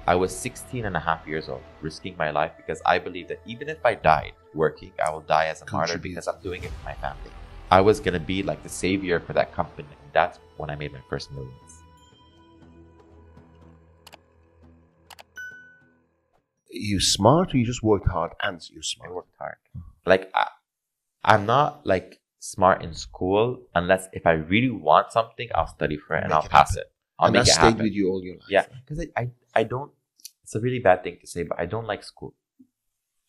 I was 16 and a half years old, risking my life because I believe that even if I died working, I will die as a martyr because I'm doing it for my family. I was going to be like the savior for that company. And that's when I made my first millions. You smart or you just worked hard and you're smart? I worked hard. Like, I'm not like smart in school unless if I really want something, I'll study for it and I'll pass it. I'll make it happen. And that stayed with you all your life. Yeah, because I don't, it's a really bad thing to say, but I don't like school.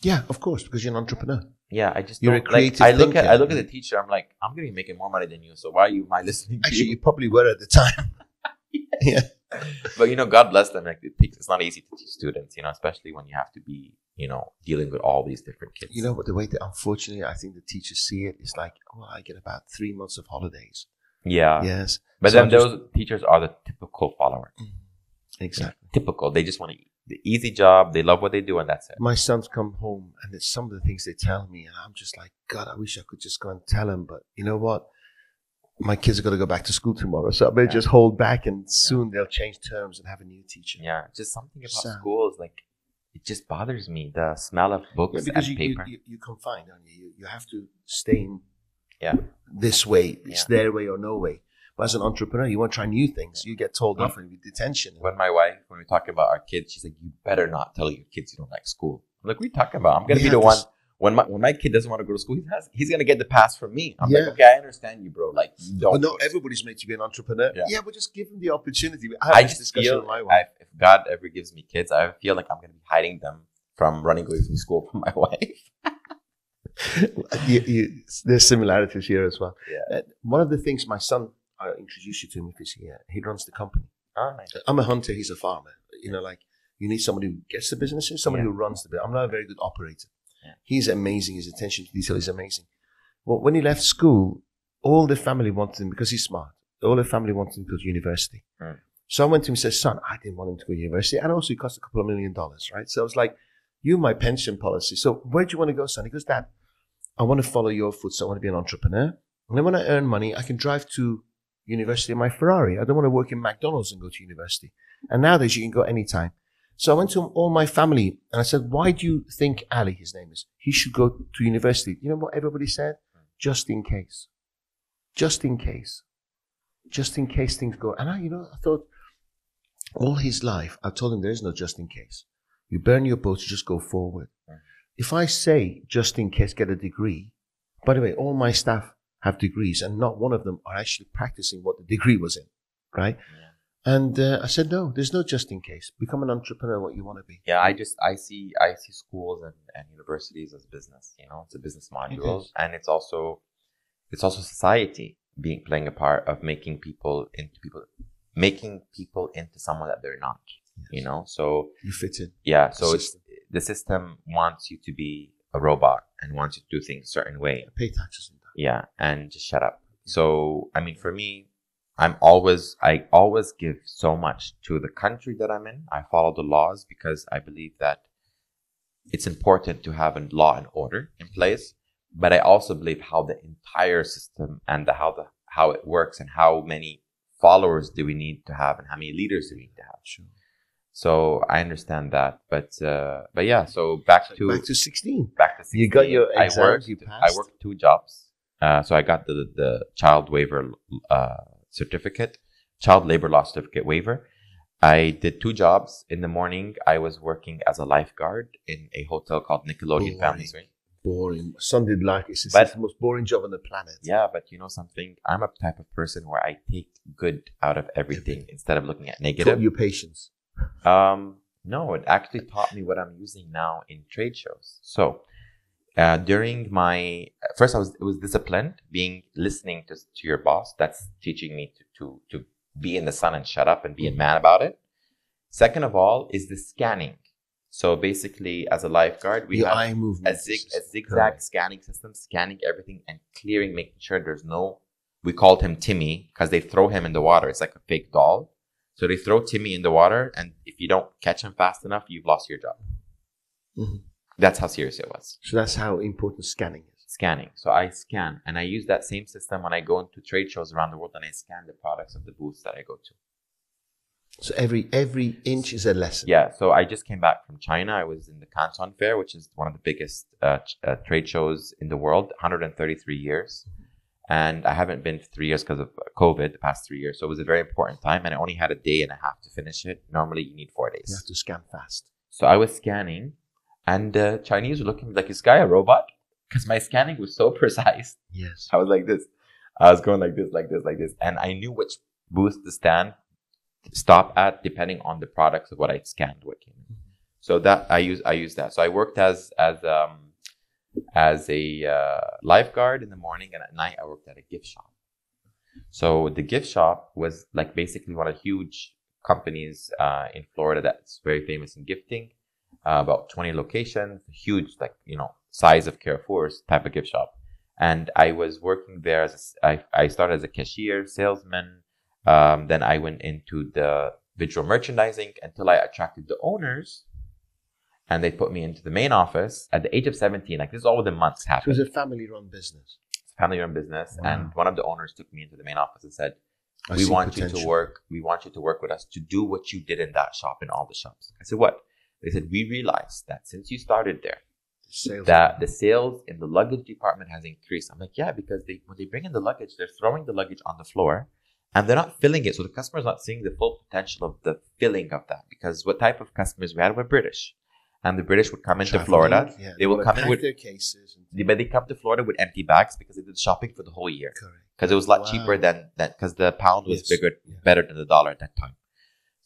Yeah, of course, because you're an entrepreneur. Yeah, I just you're don't a creative like. I look thinker. at the teacher. I'm like, I'm gonna be making more money than you. So why am I listening to Actually, you? you probably were at the time. Yeah, but God bless them. Like it's not easy to teach students, especially when you have to be, dealing with all these different kids. But the way that unfortunately I think the teachers see it is like, I get about 3 months of holidays. Yeah. Yes. But so then those teachers are the typical follower. Exactly. Typical. They just want the easy job. They love what they do, and that's it. My sons come home, and it's some of the things they tell me, and I'm just like, God, I wish I could just go and tell them. But you know what? My kids are going to go back to school tomorrow, so I better just hold back, and soon they'll change terms and have a new teacher. Yeah, just something about school is like, it just bothers me. The smell of books because and paper. you confine, don't you? You have to stay in this way. It's their way or no way. But as an entrepreneur, you want to try new things. You get told off and with detention. When we talk about our kids, she's like, you better not tell your kids you don't like school. I'm like, what are you talking about? I'm going to be the one. When my kid doesn't want to go to school, he's going to get the pass from me. I'm like, okay, I understand you, bro. Like, don't. But not everybody's made to be an entrepreneur. Yeah, but just give them the opportunity. I just feel with my wife. If God ever gives me kids, I feel like I'm going to be hiding them from running away from school from my wife. There's similarities here as well. Yeah. One of the things my son, I introduced you to him because he runs the company. Oh, nice. I'm a hunter. He's a farmer. You need somebody who gets the business and somebody who runs the business. I'm not a very good operator. Yeah. He's amazing. His attention to detail is amazing. Well, when he left school, all the family wanted him because he's smart. All the family wanted him to go to university. Mm. So I went to him and said, son, I didn't want him to go to university. And also it cost a couple of $1 million, right? So I was like, you my pension policy. So where do you want to go, son? He goes, Dad, I want to follow your footsteps. I want to be an entrepreneur. And then when I earn money, I can drive to university in my Ferrari. I don't want to work in McDonald's and go to university. And nowadays you can go anytime. So I went to all my family and I said, why do you think Ali, his name is, he should go to university? You know what everybody said? Just in case. Just in case. Just in case things go. And I thought all his life, I told him there is no just in case. You burn your boats, you just go forward. If I say just in case, get a degree, by the way, all my staff have degrees and not one of them are actually practicing what the degree was in, right? Yeah. And I said, no, there's no just in case. Become an entrepreneur, what you want to be. Yeah, I see schools and universities as business. It's a business module, and it's also society playing a part of making people into someone that they're not. Yes. So you fit in. Yeah, so the system wants you to be a robot and wants you to do things a certain way. Pay taxes and that. Yeah, and just shut up. So for me, I always give so much to the country that I'm in. I follow the laws because I believe that it's important to have a law and order in place. But I also believe how the entire system and how it works and how many followers do we need to have and how many leaders do we need to have. Sure. So I understand that, but yeah. So back to 16. Back to 16. You got your exams. I worked 2 jobs. So I got the child waiver certificate, child labor law certificate waiver. I did 2 jobs. In the morning, I was working as a lifeguard in a hotel called Nickelodeon Family Suite. Boring. Son did like it. It's the most boring job on the planet. Yeah, but you know something? I'm a type of person where I take good out of everything instead of looking at negative. Taught you patience. No, it actually taught me what I'm using now in trade shows. So, during my first, it was disciplined, listening to your boss. That's teaching me to be in the sun and shut up and be a man about it. Second of all is the scanning. So basically, as a lifeguard, we have a zigzag scanning system, scanning everything and clearing, making sure there's no. We called him Timmy because they throw him in the water. It's like a fake doll. So they throw Timmy in the water, and if you don't catch him fast enough, you've lost your job. Mm-hmm. That's how serious it was. So that's how important scanning is. Scanning. So I scan, and I use that same system when I go into trade shows around the world, and I scan the products of the booths that I go to. So every inch is a lesson. Yeah. So I just came back from China. I was in the Canton Fair, which is one of the biggest trade shows in the world, 133 years. And I haven't been for 3 years because of COVID, the past 3 years. So it was a very important time. And I only had a day and a half to finish it. Normally, you need 4 days. You have to scan fast. So I was scanning, and the Chinese were looking at me like, is this guy a robot? Because my scanning was so precise. Yes. I was like this. I was going like this, like this, like this. And I knew which booth to stop at depending on the products of what I scanned, what came in. So that I used that. So I worked as a lifeguard in the morning, and at night I worked at a gift shop. So the gift shop was like basically one of the huge companies in Florida that's very famous in gifting. About 20 locations, huge, like, size of Carrefour's type of gift shop. And I was working there I started as a cashier, salesman. Then I went into the visual merchandising until I attracted the owners. And they put me into the main office at the age of 17. Like, this is all within months happened. So it was a family-run business. It's a family-run business. Wow. And one of the owners took me into the main office and said, we want you to work with us to do what you did in that shop, in all the shops. I said, what? They said, we realized that since you started there, the sales in the luggage department has increased. I'm like, yeah, because when they bring in the luggage, they're throwing the luggage on the floor and they're not filling it. So the customer's not seeing the full potential of the filling of that. Because what type of customers we had were British. And the British would come into Florida. Yeah, they will come in with their cases. But they come to Florida with empty bags because they did shopping for the whole year. Correct. Because it was a lot cheaper than that, because the pound was better than the dollar at that time.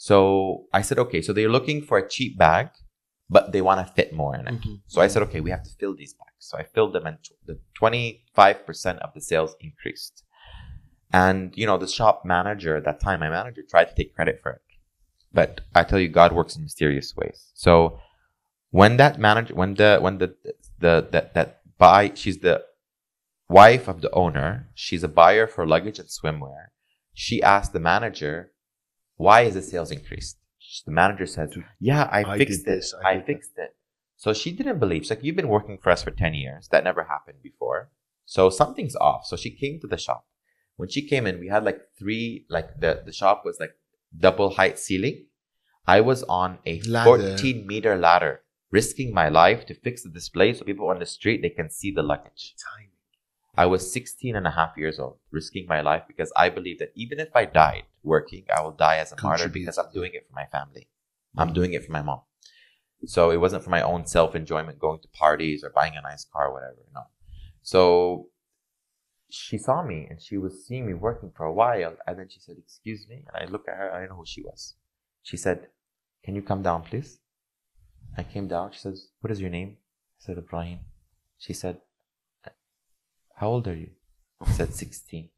So I said, okay, so they're looking for a cheap bag, but they want to fit more in it. Mm-hmm. So I said, okay, we have to fill these bags. So I filled them, and the 25% of the sales increased. And, the shop manager at that time, my manager, tried to take credit for it. But I tell you, God works in mysterious ways. So when that manager, she's the wife of the owner, she's a buyer for luggage and swimwear. She asked the manager, why is the sales increased? The manager said, yeah, I fixed it. So she didn't believe. She's like, you've been working for us for 10 years. That never happened before. So something's off. So she came to the shop. When she came in, we had the shop was like double height ceiling. I was on a 14-meter ladder, risking my life to fix the display so people on the street, they can see the luggage. I was 16 and a half years old, risking my life because I believe that even if I died working, I will die as a martyr because I'm doing it for my family. I'm doing it for my mom. So it wasn't for my own self-enjoyment, going to parties or buying a nice car or whatever. No. So she saw me and she was seeing me working for a while. And then she said, excuse me. And I looked at her. I didn't know who she was. She said, can you come down, please? I came down. She says, what is your name? I said, Ebraheem. She said, how old are you? I said, 16.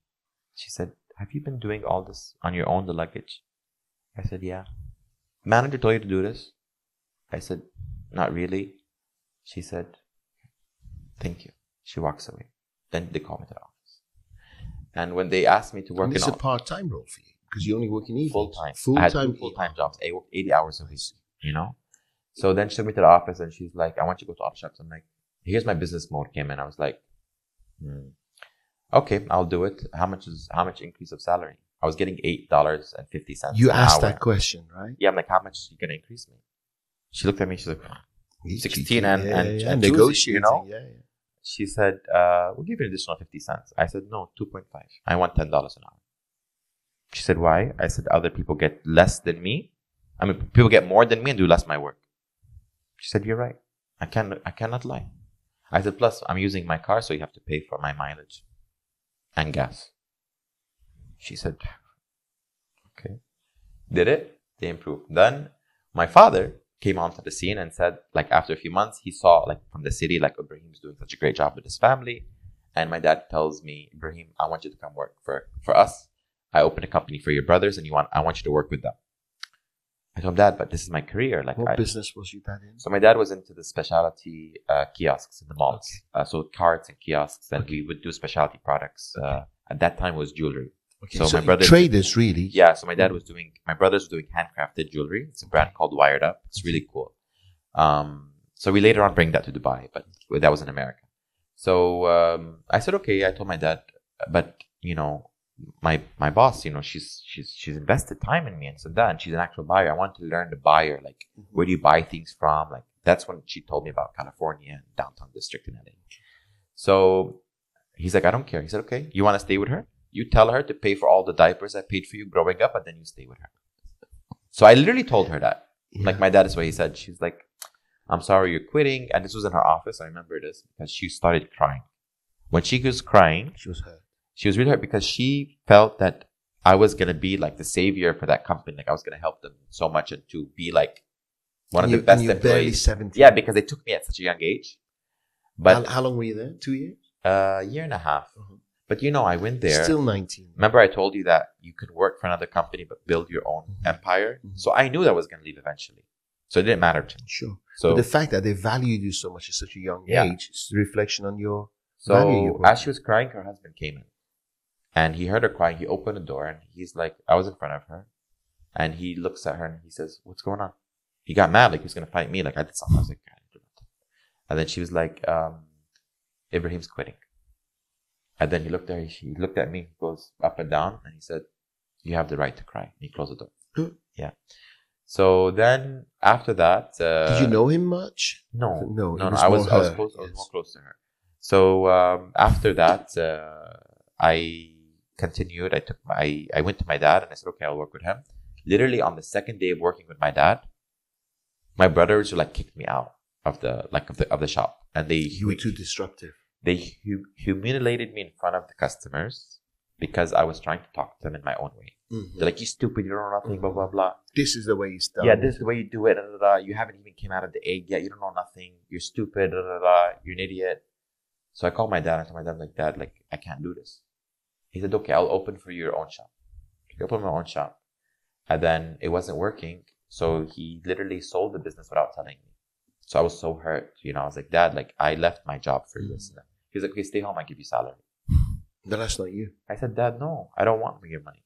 She said, have you been doing all this on your own, the luggage? I said, yeah. Manager told you to do this? I said, not really. She said, thank you. She walks away. Then they call me to the office. And when they asked me to work, it's a part-time role for you because you only work in evenings. Full-time. I had 2 full-time jobs. I worked 80 hours a week, So then she took me to the office and she's like, I want you to go to auto shops. I'm like, here's my business mode came in. I was like, okay, I'll do it. How much increase of salary? I was getting $8.50. You asked that question, right? Yeah, I'm like, how much are you gonna increase me? She looked at me. She's like, 16 and negotiating. Yeah. She said, we'll give you an additional 50 cents. I said, no, 2.5. I want $10 an hour. She said, why? I said, other people get less than me. I mean, people get more than me and do less my work. She said, you're right. I cannot lie. I said, plus I'm using my car, so you have to pay for my mileage and gas. She said, okay. Did it? They improved. Then my father came onto the scene and said, after a few months, he saw, from the city, Ebraheem's doing such a great job with his family. And my dad tells me, Ebraheem, I want you to come work for us. I opened a company for your brothers and I want you to work with them. I told him, Dad, but this is my career. What business was your dad in? So my dad was into the specialty kiosks in the malls. Okay. So carts and kiosks, and we would do specialty products. At that time, it was jewelry. Okay. So my brothers, traders, really? Yeah. So my brothers were doing handcrafted jewelry. It's a brand called Wired Up. It's really cool. So we later on bring that to Dubai, but that was in America. So I said, okay. I told my dad, but my boss, you know, she's invested time in me and said that, and she's an actual buyer. I want to learn the buyer, like where do you buy things from? Like that's when she told me about California and downtown district in LA. So he's like, I don't care. He said, okay, you want to stay with her? You tell her to pay for all the diapers I paid for you growing up, and then you stay with her. So I literally told her that. Yeah. Like my dad is what he said. She's like, I'm sorry you're quitting. And this was in her office. I remember this because she started crying. When she was crying, she was hurt. She was really hurt because she felt that I was going to be like the savior for that company. Like I was going to help them so much and to be like one of the best employees. Barely 17. Yeah, because they took me at such a young age. But how long were you there? 2 years? A year and a half. Uh-huh. But you know, I went there. Still 19. Remember I told you that you could work for another company but build your own empire? Mm-hmm. So I knew that I was going to leave eventually. So it didn't matter to me. Sure. So but the fact that they valued you so much at such a young age is a reflection on your value. So as she was crying, her husband came in. And he heard her crying. He opened the door and he's like, I was in front of her. And he looks at her and he says, what's going on? He got mad, like he was going to fight me. Like I did something. I was like, I didn't do nothing. And then she was like, Ibrahim's quitting. And then he looked at her, he looked at me, goes up and down, and he said, you have the right to cry. And he closed the door. Yeah. So then after that, did you know him much? No. I was more close to her. So after that, I continued. I went to my dad and I said, okay, I'll work with him. Literally on the second day of working with my dad, my brothers were like kicked me out of the shop, and you were too disruptive. They humiliated me in front of the customers because I was trying to talk to them in my own way. Mm-hmm. They're like, you stupid, you don't know nothing, blah, blah, blah. This is the way it's done. Yeah, this is the way you do it. Blah, blah, blah. You haven't even came out of the egg yet. You don't know nothing. You're stupid. Blah, blah, blah. You're an idiot. So I called my dad and I told my dad, like, Dad, like, I can't do this. He said, okay, I'll open for you your own shop. I opened my own shop. And then it wasn't working. So he literally sold the business without telling me. So I was so hurt. You know, I was like, Dad, like, I left my job for this. He's like, okay, stay home. I give you salary. But that's not you. I said, Dad, no, I don't want your money.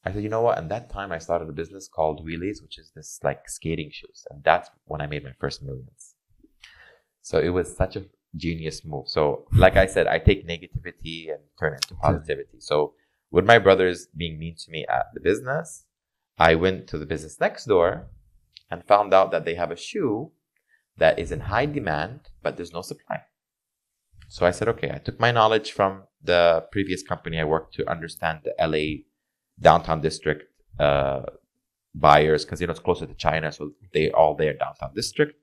I said, you know what? And that time I started a business called Wheelies, which is this like skating shoes. And that's when I made my first millions. So it was such a genius move. So like I said, I take negativity and turn it into positivity. So with my brothers being mean to me at the business, I went to the business next door and found out that they have a shoe that is in high demand, but there's no supply. So I said, okay, I took my knowledge from the previous company I worked to understand the LA downtown district buyers, because it's closer to China, so they all there downtown district.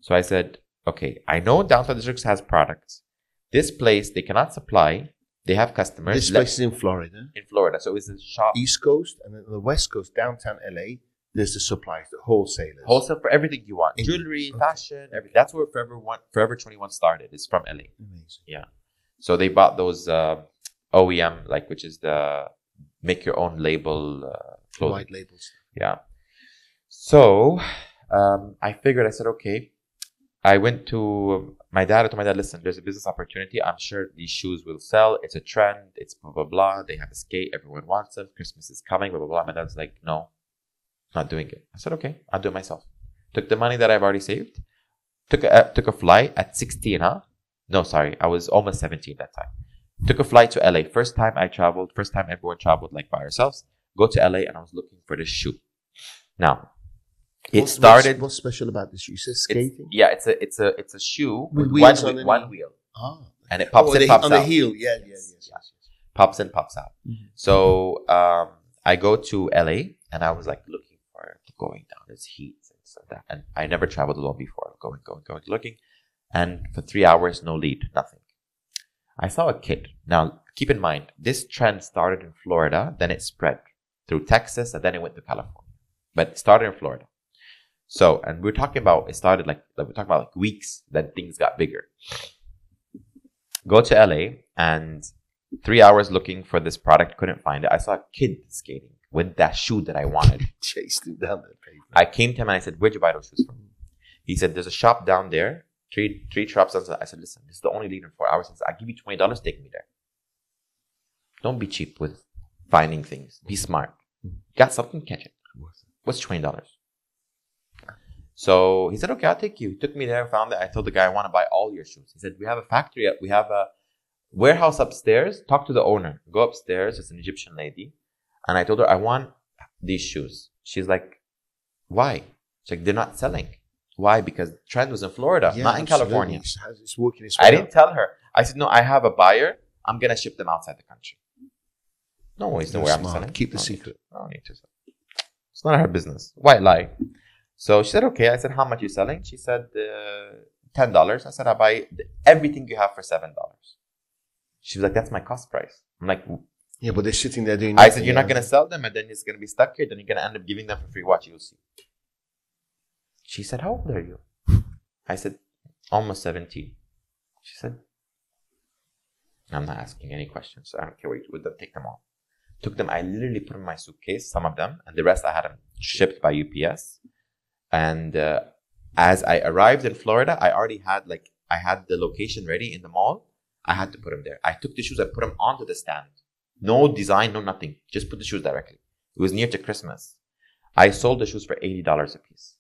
So I said, okay, I know downtown district has products. This place they cannot supply. They have customers. This place is in Florida. In Florida, so it's a shop. East Coast and then the West Coast, downtown LA. There's the suppliers, the wholesalers. Wholesale for everything you want. Jewelry, fashion, everything. That's where Forever 21 started. It's from LA. Amazing. Yeah. So they bought those OEM, like, which is the make your own label clothing. White labels. Yeah. So I said, okay. I went to my dad. I told my dad, listen, there's a business opportunity. I'm sure these shoes will sell. It's a trend. It's blah, blah, blah. They have a skate. Everyone wants them. Christmas is coming, blah, blah, blah. My dad's like, no. Not doing it. I said, okay, I'll do it myself. Took the money that I've already saved. Took a flight at 16, huh? No, sorry. I was almost 17 that time. Took a flight to LA. First time I traveled. First time everyone traveled like by ourselves. Go to LA and I was looking for this shoe. Now, what's special about this shoe? You said skating? It's a shoe with one wheel. Ah. And it pops in, pops out. On the heel. Yes. Pops in, pops out. Mm-hmm. So I go to LA. And I was like looking for it, going down. There's heat and stuff like that. And I never traveled alone before. Going, looking. And for 3 hours, no lead, nothing. I saw a kid. Now, keep in mind, this trend started in Florida. Then it spread through Texas. And then it went to California. But it started in Florida. So, and we're talking about, it started we're talking about like weeks. Then things got bigger. Go to LA. And 3 hours looking for this product. Couldn't find it. I saw a kid skating with that shoe that I wanted. Chased him down the pavement. I came to him and I said, where'd you buy those shoes from? He said, there's a shop down there. Three shops down there. I said, listen, this is the only lead in 4 hours. He said, I'll give you $20, take me there. Don't be cheap with finding things. Be smart. Got something, catch it. What's $20? So he said, okay, I'll take you. He took me there and found it. I told the guy, I want to buy all your shoes. He said, we have a factory. We have Warehouse upstairs, talk to the owner. Go upstairs, it's an Egyptian lady. And I told her, I want these shoes. She's like, why? She's like, they're not selling. Why? Because the trend was in Florida, not in California. It's working its way I didn't tell her. I said, no, I have a buyer. I'm going to ship them outside the country. No worries, no way I'm selling. Keep the secret. I don't need to sell. It's not her business. White lie. So she said, okay. I said, how much are you selling? She said, $10. I said, I buy everything you have for $7. She was like, that's my cost price. I'm like, yeah, but they're sitting there doing I said, you're not going to sell them and then it's going to be stuck here. Then you're going to end up giving them for free. Watch, you'll see. She said, how old are you? I said, almost 17. She said, I'm not asking any questions. So I don't care what you do with them. Take them all. Took them. I literally put them in my suitcase, some of them, and the rest I had them shipped by UPS. And as I arrived in Florida, I already had I had the location ready in the mall. I had to put them there. I took the shoes, I put them onto the stand. No design, no nothing. Just put the shoes directly. It was near to Christmas. I sold the shoes for $80 a piece.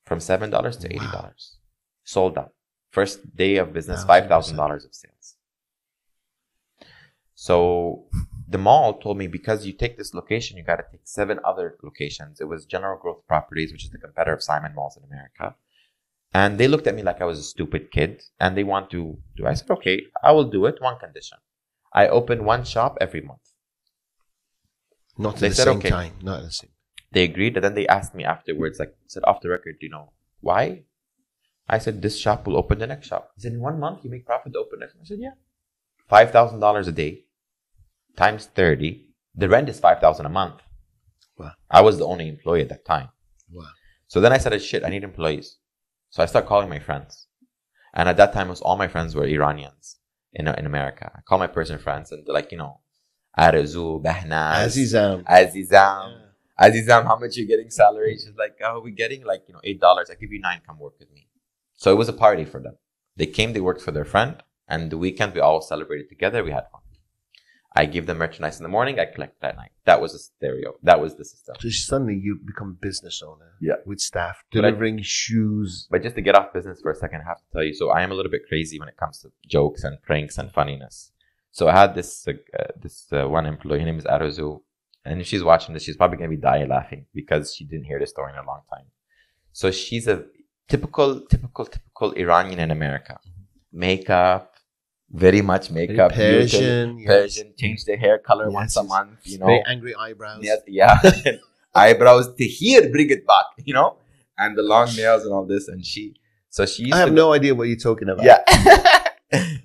From $7 to $80. Wow. Sold out. First day of business, $5,000 of sales. So the mall told me, because you take this location, you got to take 7 other locations. It was General Growth Properties, which is the competitor of Simon Malls in America. And they looked at me like I was a stupid kid. And they want to do. I said, okay, I will do it. One condition. I open one shop every month. Not at the same time. Not at the same. They agreed. And then they asked me afterwards, said off the record, why? I said, this shop will open the next shop. He said, in 1 month, you make profit to open next. I said, yeah. $5,000 a day times 30. The rent is $5,000 a month. Wow. I was the only employee at that time. Wow. So then I said, shit, I need employees. So I started calling my friends. And at that time, all my friends were Iranians in America. I call my Persian friends and they're like, Arzu, Behnaz, Azizam, how much you getting salary? She's like, oh, we're getting $8. I give you $9, come work with me. So it was a party for them. They came, they worked for their friend, and the weekend we all celebrated together. We had fun. I give them merchandise in the morning, I collect at night. That was the stereo. That was the system. So suddenly you become a business owner. Yeah. With staff, delivering shoes. But just to get off business for a second, I have to tell you, so I am a little bit crazy when it comes to jokes and pranks and funniness. So I had this one employee, her name is Arzu. And if she's watching this, she's probably going to be dying laughing because she didn't hear this story in a long time. So she's a typical Iranian in America. Makeup, very much makeup. Very Persian. Persian, change their hair color once a month, Very angry eyebrows. Yeah. Eyebrows to here, bring it back, And the long nails and all this. And she used I have no idea what you're talking about. Yeah.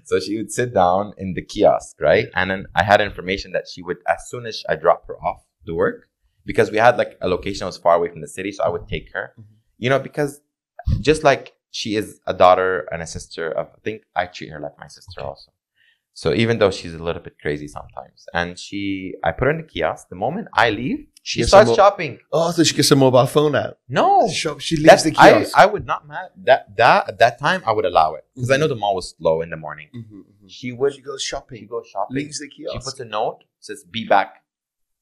So she would sit down in the kiosk, right? And then I had information that she would, as soon as I dropped her off to work, because we had a location that was far away from the city, so I would take her, because just like she is a daughter and a sister I think I treat her like my sister also. So even though she's a little bit crazy sometimes, and I put her in the kiosk. The moment I leave, she starts shopping. Oh, so she gets a mobile phone out. No, she leaves the kiosk. I would not mind that at that time. I would allow it because I know the mall was slow in the morning. She goes shopping. Leaves the kiosk. She puts a note, says, "Be back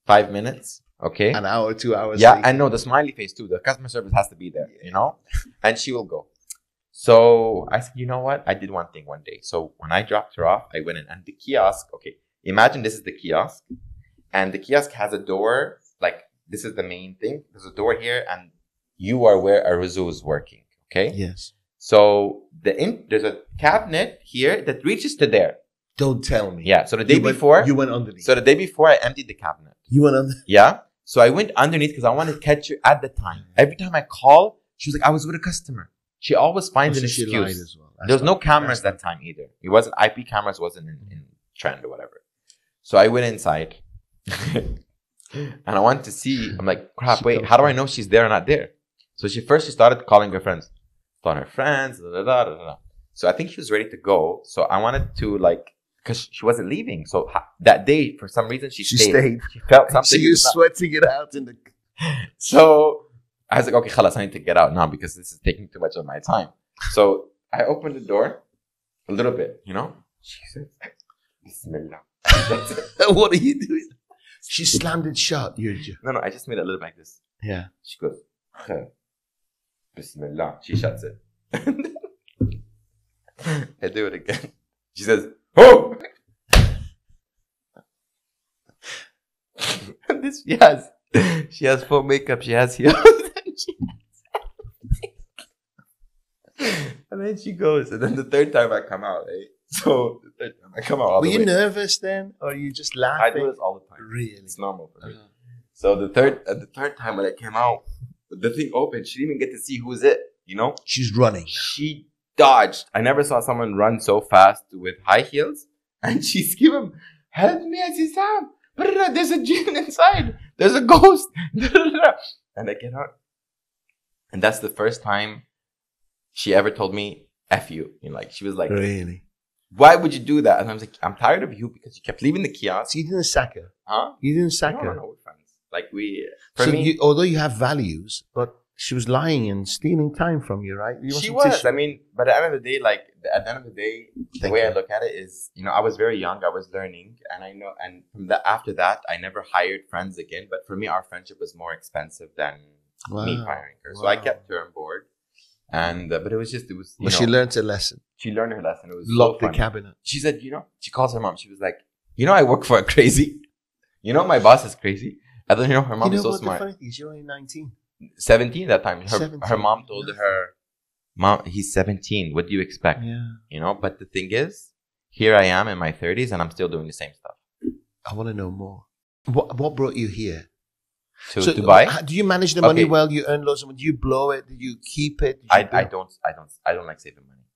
5 minutes." Okay, an hour, 2 hours. Yeah, I know the smiley face too. The customer service has to be there, and she will go. So I said, you know what? I did one thing one day. So when I dropped her off, I went in and the kiosk, okay, imagine this is the kiosk and the kiosk has a door, this is the main thing. There's a door here and you are where Arzu is working, okay? Yes. So there's a cabinet here that reaches to there. Don't tell me. Yeah. So the day before. You went underneath. So the day before I emptied the cabinet. You went underneath? Yeah. So I went underneath because I wanted to catch her at the time. Every time I call, she was like, I was with a customer. She always finds an excuse. She lied as well. There was no cameras that time either. It wasn't IP cameras wasn't in trend or whatever. So I went inside and I wanted to see. I'm like, crap, wait, how do I know she's there or not there? So she started calling her friends. So I think she was ready to go. So I wanted to because she wasn't leaving. So that day, for some reason, she stayed. She felt something. She was sweating it out in the. So I was like, okay, khalas, I need to get out now because this is taking too much of my time. So I opened the door a little bit, She said, Bismillah. What are you doing? She slammed it shut, No, I just made it a little bit like this. Yeah. She goes, Bismillah. She shuts it. I do it again. She says, oh! this. She has full makeup. She has heels. And then she goes. And then the third time I come out, eh? So the third time I come out. Were you nervous then, or you just laughing? I do this all the time. Really? It's normal for me. So the third time when I came out, the thing opened. She didn't even get to see who's it. You know? She's running. She dodged. I never saw someone run so fast with high heels. And she screamed, "Help me, Azizam! There's a jinn inside. There's a ghost." And I get out. And that's the first time she ever told me, "F you." You know, like, she was like, "Really? Why would you do that?" And I was like, "I'm tired of you because you kept leaving the kiosk." So you didn't sack her? Huh? You didn't sack her? No, we're friends. Like, although you have values, but she was lying and stealing time from you, right? She was. I mean, but at the end of the day, the way I look at it is, you know, I was very young. I was learning, and I know, and from that, after that, I never hired friends again. But for me, our friendship was more expensive than me hiring her. So I kept her on board, and but it was. But she learned a lesson. She learned her lesson. It was locked so the cabinet. She said, you know, she calls her mom. She was like, "You know, I work for a crazy. You know, my boss is crazy." And then, you know, her mom is so smart. The funny thing is, you're only 19. 17 that time. Her mom told her, "Mom, he's 17. What do you expect?" Yeah. You know, but the thing is, here I am in my 30s and I'm still doing the same stuff. I want to know more. What brought you here? To Dubai? Do you manage the money well? You earn loads of money. Do you blow it? Do you keep it? I don't like saving money.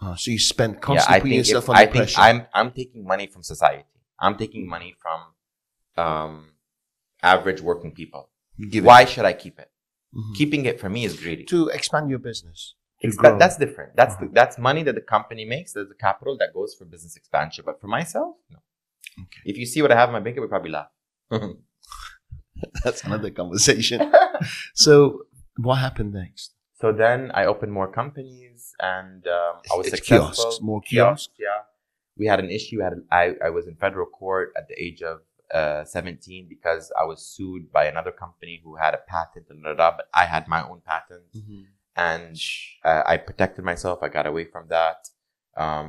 Oh, so you spend constantly putting yourself under pressure. I'm taking money from society. I'm taking money from average working people. Why should I keep it? Mm-hmm. Keeping it for me is greedy. To expand your business. That's different. That's money that the company makes. There's the capital that goes for business expansion. But for myself, no. Okay. If you see what I have in my bank, you would probably laugh. That's another conversation. So what happened next? So then I opened more companies, and I was successful. More kiosks. Yeah. We had an issue. I was in federal court at the age of 17 because I was sued by another company who had a patent, but I had my own patent. Mm-hmm. And I protected myself. I got away from that.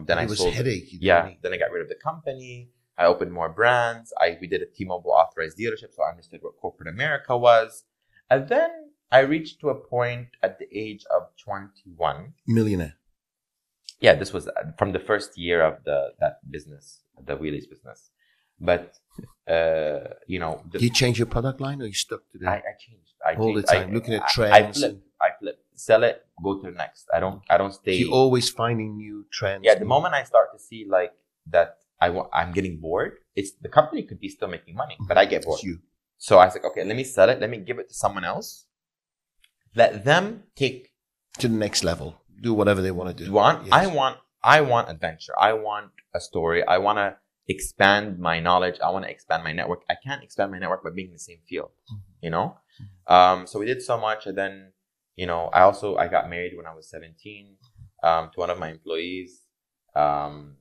Then I sold. Headache. Then I got rid of the company. I opened more brands. We did a T-Mobile authorized dealership, so I understood what corporate America was. And then I reached to a point at the age of 21. Millionaire. Yeah, this was from the first year of that business, the wheelies business. But you know, you change your product line, or you stuck to that? I changed. All the time, looking at trends. I flip. Sell it. Go to the next. I don't stay. You're always finding new trends. Yeah, the moment I start to see like that, I'm getting bored. It's the company could be still making money, but I get bored. It's you. So I was like, okay, let me sell it. Let me give it to someone else. Let them take to the next level. Do whatever they want to do. Yes. I want adventure. I want a story. I want to expand my knowledge. I want to expand my network. I can't expand my network by being in the same field, you know? So we did so much. And then, you know, I got married when I was 17 to one of my employees. And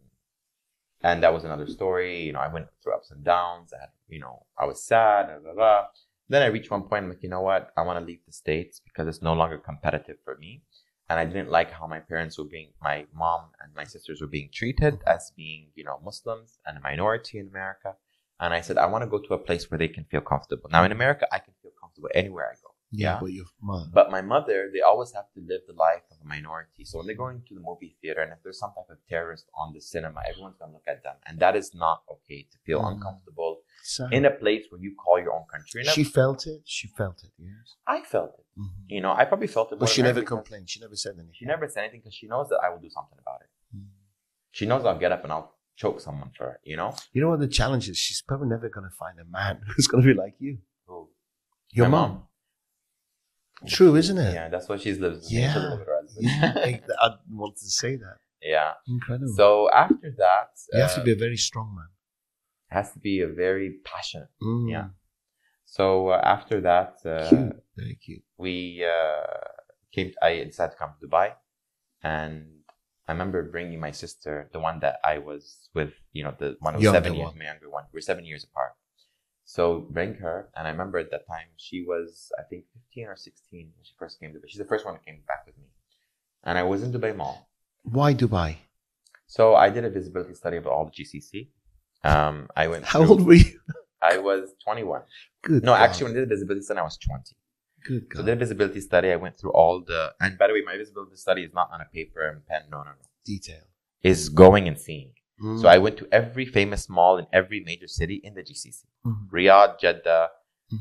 that was another story. You know, I went through ups and downs. I was sad. Blah, blah, blah. Then I reached one point, I'm like, you know what? I want to leave the States because it's no longer competitive for me. And I didn't like how my mom and my sisters were being treated as being, you know, Muslims and a minority in America. And I said, I want to go to a place where they can feel comfortable. Now in America, I can feel comfortable anywhere I go. Yeah. But your mother. But my mother, they always have to live the life of a minority. So when they're going to the movie theater and if there's some type of terrorist on the cinema, everyone's going to look at them. And that is not okay to feel uncomfortable in a place where you call your own country. She felt it. She felt it, yes. I felt it. Mm-hmm. You know, I probably felt it. But she never complained. She never said anything. She never said anything because she knows that I will do something about it. Mm-hmm. She knows I'll get up and I'll choke someone for it, you know? You know what the challenge is? She's probably never going to find a man who's going to be like you. Who? Your mom. True, isn't it? Yeah, that's what she's living. Yeah. I wanted to say that. Yeah. Incredible. So after that... you have to be a very strong man. Has to be a very passionate. Yeah. So after that... cute. Very cute. I decided to come to Dubai. And I remember bringing my sister, the one that I was with, you know, the one who was 7 years, my younger one. We're 7 years apart. So bring her, and I remember at that time she was, I think, 15 or 16 when she first came to Dubai. She's the first one that came back with me. And I was in Dubai Mall. Why Dubai? So I did a visibility study of all the GCC. I went. How old were you? I was 21. Good. No, God. actually, when I did the visibility study, I was 20. Good God. So the visibility study, I went through all the, and by the way, my visibility study is not on a paper and pen. No. Detail. Is going and seeing. So I went to every famous mall in every major city in the GCC. Riyadh, Jeddah,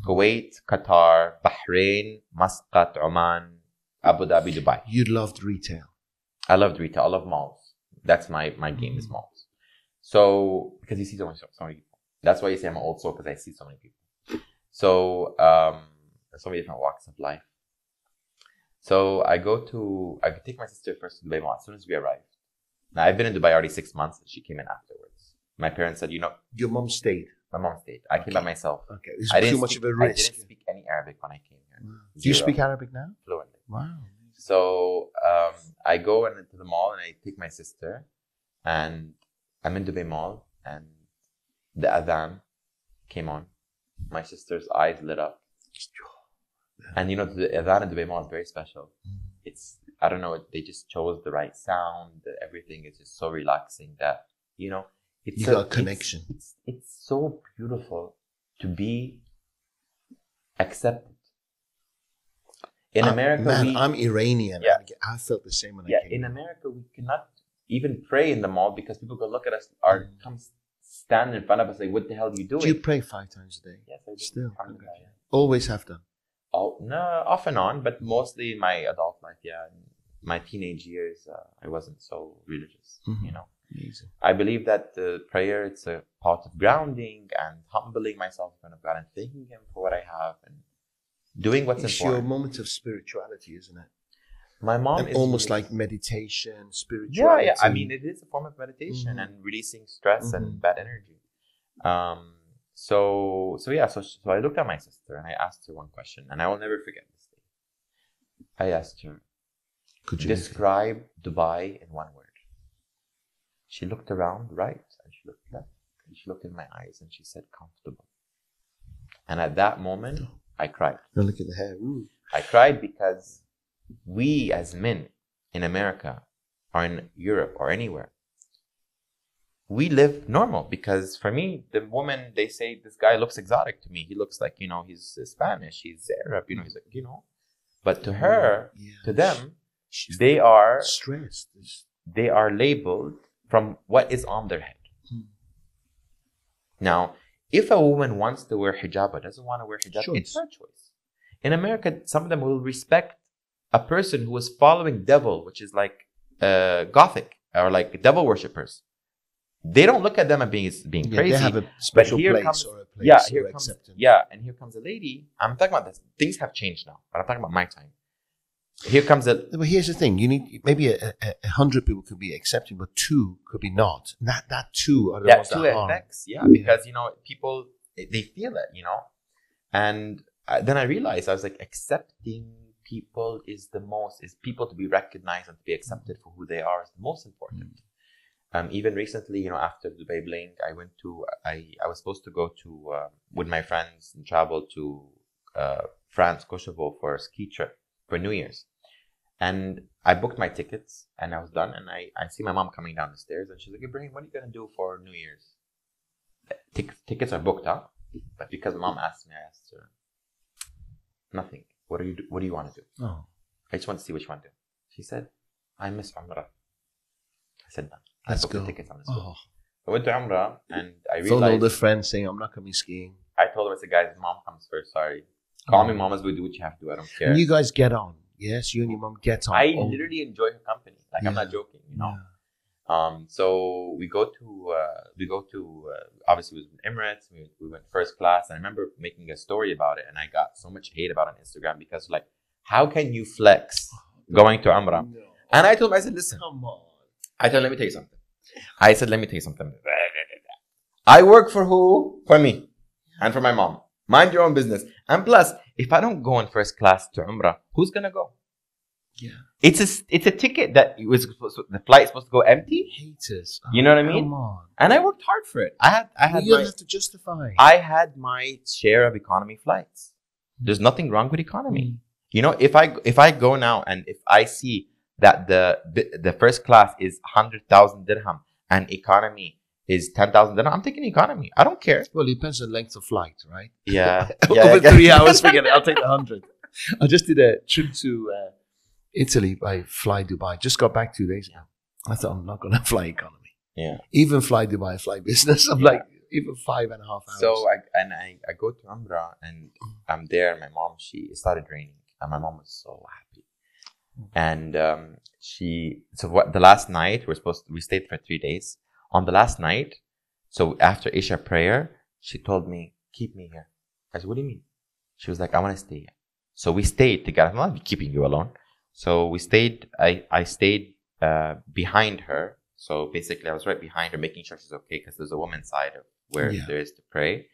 Kuwait, Qatar, Bahrain, Muscat, Oman, Abu Dhabi, Dubai. You loved retail. I loved retail. I love malls. That's my game is malls. So, because you see so many people. That's why you say I'm an old soul, because I see so many people. So, so many different walks of life. So I take my sister first to Dubai Mall as soon as we arrived. Now, I've been in Dubai already 6 months, and she came in afterwards. My parents said, Your mom stayed? My mom stayed. I came by myself. Okay. It's too much of a risk. I didn't speak any Arabic when I came here. Wow. Do you speak Arabic now? Fluently. Wow. So I go into the mall, and I take my sister, and I'm in Dubai Mall, and the adhan came on. My sister's eyes lit up. And the adhan in Dubai Mall is very special. I don't know, they just chose the right sound. Everything is just so relaxing that, it's you got a connection. It's so beautiful to be accepted. In America, I'm Iranian. Yeah. I felt the same when I came. In America, we cannot even pray in the mall because people go look at us or come stand in front of us like, what the hell are you doing? Do you pray 5 times a day? Yes, I do. Still? Okay. Always have done? Oh, no, off and on, but mostly in my adult life, yeah. In my teenage years, I wasn't so religious, Amazing. I believe that the prayer, it's a part of grounding and humbling myself in front of God and thanking Him for what I have and doing what's important. It's your moment of spirituality, isn't it? My mom is almost like meditation, spirituality. Yeah. I mean, it is a form of meditation and releasing stress and bad energy. So I looked at my sister and I asked her one question, and I will never forget this day. I asked her, could you describe Dubai in one word? She looked around right, and she looked left, and she looked in my eyes, and she said, comfortable. And at that moment, I cried. Now look at the hair. Ooh. I cried because we as men in America or in Europe or anywhere, we live normal. Because for me, the woman, they say, this guy looks exotic to me. He looks like, he's Spanish, he's Arab, he's like, But to her, to them, they are stressed. They are labeled from what is on their head. Now, if a woman wants to wear hijab or doesn't want to wear hijab, it's her choice. In America, some of them will respect a person who is following devil, which is like Gothic or like devil worshippers. They don't look at them as being crazy. They have a special place or a place and here comes a lady. I'm talking about this. Things have changed now, but I'm talking about my time. Here comes a... But here's the thing. You need maybe 100 people could be accepting, but 2 could be not. That 2 are the ones that harm. Affects, because, people, they feel it, And then I realized, I was like, accepting people is people to be recognized and to be accepted for who they are is the most important. Even recently, after Dubai Bling, I was supposed to go to, with my friends and travel to France, Kosovo for a ski trip for New Year's. And I booked my tickets and I was done. And I see my mom coming down the stairs and she's like, Ebraheem, what are you going to do for New Year's? Tickets are booked, huh? But because mom asked me, I asked her, nothing. What do you want to do? Oh. I just want to see what you want to do. She said, I miss Umrah. I said, no. Let's I booked go. the tickets on this go. I went to Umrah and I realized... Phone all the friends saying, I'm not going to be skiing. I told her, I said, guys, mom comes first, sorry. Call me mom, we'll do what you have to do, I don't care. And you guys get on. Yes, you and your mom get on. I literally enjoy her company. Like, I'm not joking, So we go to obviously it was in Emirates. We went first class. And I remember making a story about it. And I got so much hate about it on Instagram because like, how can you flex going to Umrah? No. And I told him, I said, listen. Come on. I told him, let me tell you something. I work for who? For me. And for my mom. Mind your own business. And plus, if I don't go in first class to Umrah, who's going to go? Yeah. It's a ticket that the flight is supposed to go empty. Haters. You know what I mean? Come on. And I worked hard for it. I had you don't have to justify. I had my share of economy flights. There's nothing wrong with economy. If I go now and if I see that the first class is 100,000 dirham and economy is 10,000 dirham. I'm taking economy. I don't care. Well, it depends on length of flight, right? Yeah. Over 3 hours, forget it. I'll take the 100. I just did a trip to Italy by Fly Dubai. Just got back 2 days ago. I thought I'm not going to fly economy. Yeah. Even Fly Dubai, fly business. I'm like, even 5.5 hours. So I go to Umrah and I'm there. My mom, it started raining and my mom was so happy. And the last night we stayed for 3 days. On the last night, so after Isha prayer, she told me, keep me here. I said, what do you mean? She was like, I want to stay here. So we stayed together. I'm not keeping you alone. So we stayed, I stayed behind her. So basically I was right behind her, making sure she's okay, because there's a woman's side of where there is to pray.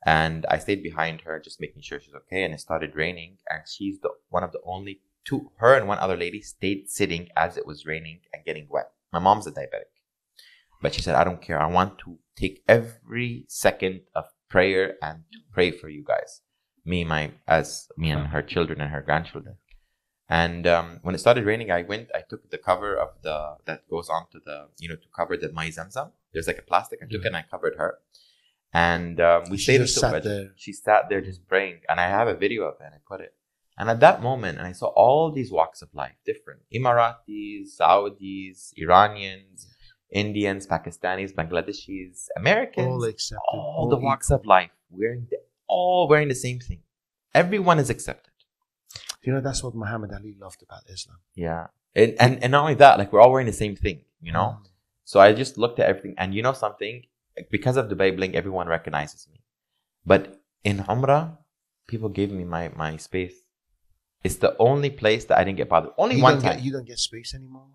And I stayed behind her, just making sure she's okay. And it started raining. And she's one of the only two, her and one other lady stayed sitting as it was raining and getting wet. My mom's a diabetic. But she said, I don't care. I want to take every second of prayer and to pray for you guys. Me and her children and her grandchildren. And when it started raining, I took the cover of that goes onto the, to cover the Mai Zamzam. There's like a plastic. I took it and I covered her. And we stayed until there. She sat there just praying. And I have a video of it and I put it. And at that moment, and I saw all these walks of life, different. Emiratis, Saudis, Iranians, Indians, Pakistanis, Bangladeshis, Americans. All accepted. All the walks of life. All wearing the same thing. Everyone is accepted. That's what Muhammad Ali loved about Islam. Yeah. And not only that, like we're all wearing the same thing, So I just looked at everything. And something? Because of Dubai Bling, everyone recognizes me. But in Umrah, people gave me my space. It's the only place that I didn't get bothered. Only one time. You don't get space anymore?